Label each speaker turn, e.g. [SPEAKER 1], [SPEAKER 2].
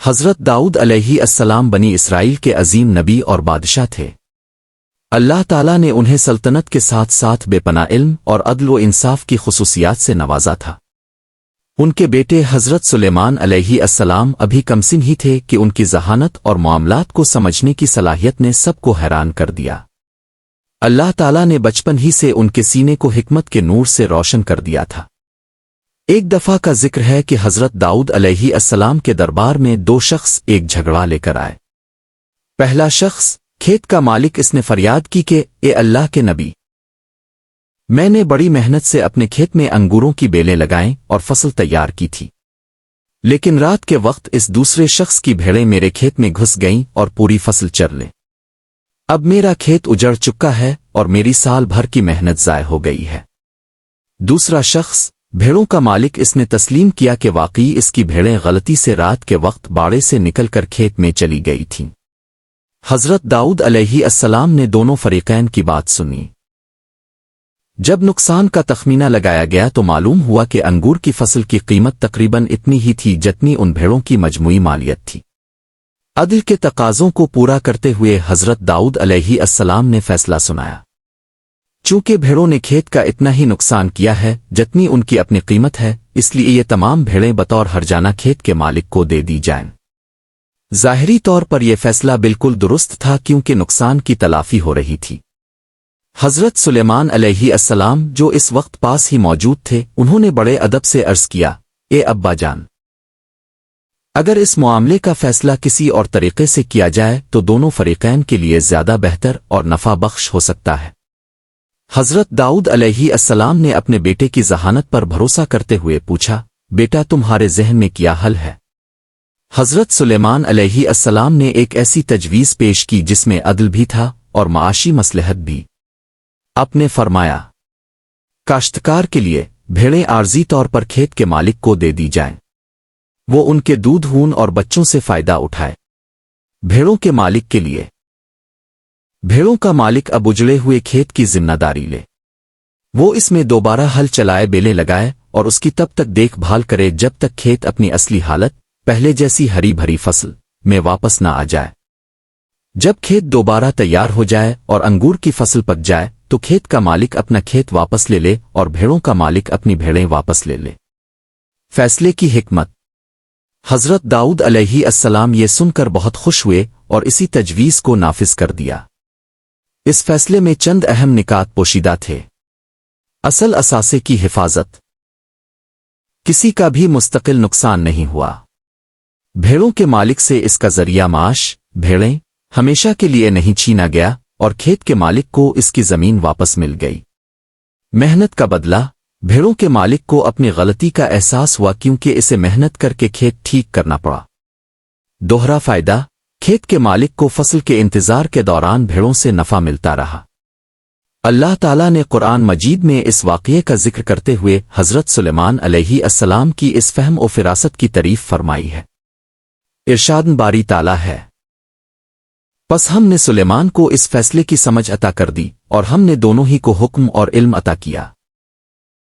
[SPEAKER 1] حضرت داؤد علیہ السلام بنی اسرائیل کے عظیم نبی اور بادشاہ تھے۔ اللہ تعالیٰ نے انہیں سلطنت کے ساتھ ساتھ بے پناہ علم اور عدل و انصاف کی خصوصیات سے نوازا تھا۔ ان کے بیٹے حضرت سلیمان علیہ السلام ابھی کمسن ہی تھے کہ ان کی ذہانت اور معاملات کو سمجھنے کی صلاحیت نے سب کو حیران کر دیا۔ اللہ تعالیٰ نے بچپن ہی سے ان کے سینے کو حکمت کے نور سے روشن کر دیا تھا۔ ایک دفعہ کا ذکر ہے کہ حضرت داؤد علیہ السلام کے دربار میں دو شخص ایک جھگڑا لے کر آئے۔ پہلا شخص کھیت کا مالک، اس نے فریاد کی کہ اے اللہ کے نبی، میں نے بڑی محنت سے اپنے کھیت میں انگوروں کی بیلیں لگائیں اور فصل تیار کی تھی، لیکن رات کے وقت اس دوسرے شخص کی بھیڑیں میرے کھیت میں گھس گئیں اور پوری فصل چر لیں۔ اب میرا کھیت اجڑ چکا ہے اور میری سال بھر کی محنت ضائع ہو گئی ہے۔ دوسرا شخص بھیڑوں کا مالک، اس نے تسلیم کیا کہ واقعی اس کی بھیڑیں غلطی سے رات کے وقت باڑے سے نکل کر کھیت میں چلی گئی تھیں۔ حضرت داؤد علیہ السلام نے دونوں فریقین کی بات سنی۔ جب نقصان کا تخمینہ لگایا گیا تو معلوم ہوا کہ انگور کی فصل کی قیمت تقریباً اتنی ہی تھی جتنی ان بھیڑوں کی مجموعی مالیت تھی۔ عدل کے تقاضوں کو پورا کرتے ہوئے حضرت داؤد علیہ السلام نے فیصلہ سنایا۔ چونکہ بھیڑوں نے کھیت کا اتنا ہی نقصان کیا ہے جتنی ان کی اپنی قیمت ہے، اس لیے یہ تمام بھیڑیں بطور ہرجانہ کھیت کے مالک کو دے دی جائیں۔ ظاہری طور پر یہ فیصلہ بالکل درست تھا کیونکہ نقصان کی تلافی ہو رہی تھی۔ حضرت سلیمان علیہ السلام جو اس وقت پاس ہی موجود تھے، انہوں نے بڑے ادب سے عرض کیا، اے ابا جان، اگر اس معاملے کا فیصلہ کسی اور طریقے سے کیا جائے تو دونوں فریقین کے لیے زیادہ بہتر اور نفع بخش ہو سکتا ہے۔ حضرت داؤد علیہ السلام نے اپنے بیٹے کی ذہانت پر بھروسہ کرتے ہوئے پوچھا، بیٹا تمہارے ذہن میں کیا حل ہے؟ حضرت سلیمان علیہ السلام نے ایک ایسی تجویز پیش کی جس میں عدل بھی تھا اور معاشی مصلحت بھی۔ آپ نے فرمایا، کاشتکار کے لیے بھیڑیں عارضی طور پر کھیت کے مالک کو دے دی جائیں، وہ ان کے دودھ ہون اور بچوں سے فائدہ اٹھائے۔ بھیڑوں کے مالک کے لیے بھیڑوں کا مالک اب اجڑے ہوئے کھیت کی ذمہ داری لے، وہ اس میں دوبارہ ہل چلائے، بیلیں لگائے اور اس کی تب تک دیکھ بھال کرے جب تک کھیت اپنی اصلی حالت، پہلے جیسی ہری بھری فصل میں واپس نہ آ جائے۔ جب کھیت دوبارہ تیار ہو جائے اور انگور کی فصل پک جائے تو کھیت کا مالک اپنا کھیت واپس لے لے اور بھیڑوں کا مالک اپنی بھیڑیں واپس لے لے۔ فیصلے کی حکمت۔ حضرت داؤد علیہ السلام یہ سن کر بہت خوش ہوئے اور اسی تجویز کو نافذ کر دیا۔ اس فیصلے میں چند اہم نکات پوشیدہ تھے۔ اصل اثاثے کی حفاظت، کسی کا بھی مستقل نقصان نہیں ہوا۔ بھیڑوں کے مالک سے اس کا ذریعہ معاش، بھیڑیں، ہمیشہ کے لیے نہیں چھینا گیا اور کھیت کے مالک کو اس کی زمین واپس مل گئی۔ محنت کا بدلہ، بھیڑوں کے مالک کو اپنی غلطی کا احساس ہوا کیونکہ اسے محنت کر کے کھیت ٹھیک کرنا پڑا۔ دوہرا فائدہ، کھیت کے مالک کو فصل کے انتظار کے دوران بھیڑوں سے نفع ملتا رہا۔ اللہ تعالیٰ نے قرآن مجید میں اس واقعے کا ذکر کرتے ہوئے حضرت سلیمان علیہ السلام کی اس فہم و فراست کی تعریف فرمائی ہے۔ ارشاد باری تعالیٰ ہے، پس ہم نے سلیمان کو اس فیصلے کی سمجھ عطا کر دی اور ہم نے دونوں ہی کو حکم اور علم عطا کیا۔